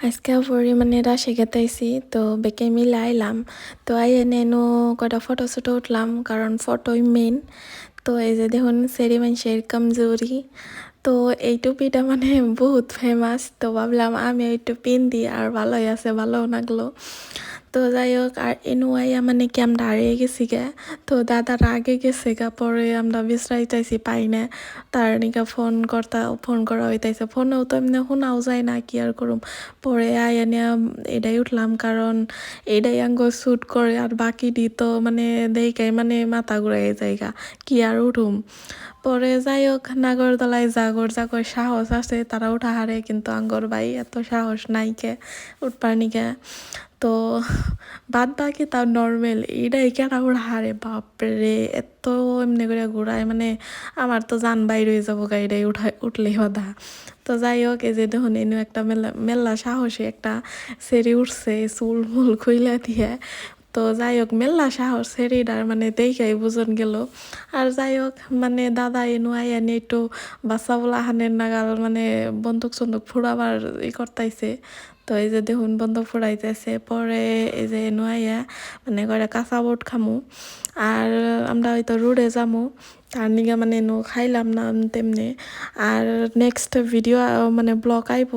আজকে পরিমাণে রাশি গেতাইছি তো বেকে মিলে আইলাম তো আইয়ে নেনু কয়টা ফটো ছটো উঠলাম কারণ ফটোই মেন। তো এই যে দেখুন সেরি মানুষের কমজোরি, তো এই টুপিটা মানে বহুত ফেমাস, তো ভাবলাম আমি ওই টুপি দিই আর ভালোই আছে, ভালো লাগলো। তো যাই হোক আর এনু আইয়া মানে কি আমরা হারিয়ে গেছি গে, তো দাদারা আগে গেছে গা, পরে আমরা বিশ্রাইতেছি পাই না। তার নিকা ফোন করা হইতাইছে, ফোনেও তো এমনি শোনাও যায় না, কি আর করুম। পরে আইয়া নিয়ে এটাই উঠলাম কারণ এটাই আঙ্গ শ্যুট করে, আর বাকি দি তো মানে দেখাই মানে মাথা ঘুরাই জায়গা, কি আর উঠুম। পরে যাই হোক নাগরদোলায় জাগর সাহস আছে তারা উঠা হারে, কিন্তু আঙ্গর ভাই এত সাহস নাই কে উঠবার নিকে। তো বাদ বাকি তাও নর্মাল, এটাই কেনা উড়া হারে বাপরে এত এমনি করে ঘুরায় মানে আমার তো জান বাইর হয়ে যাবো গাড়িটাই উঠলেই বাধা। তো যাই হোক এই যে দেখুন এনে একটা মেলা সাহসী একটা সেরি উঠছে চুল মুল খুইলা দিয়ে। তো যাই হোক মেলা সাহস সেরিডার মানে দেখাই বুঝন গেল। আর যাই হোক মানে দাদা এনু আইয়া নিয়ে একটু বাচ্চা বলা হানের নাগাল মানে বন্দুক সন্দুক ফুরাবার করতাইছে। তো এই যে দেখুন বন্দুক ফুরাইতেছে, পরে এই যে এনু আইয়া মানে করে কাঁচা বোট খামু, আর আমরা হয়তো রোডে যামু। তার নিগে মানে এনু খাইলাম না তেমনি। আর নেক্সট ভিডিও মানে ব্লগ আইব।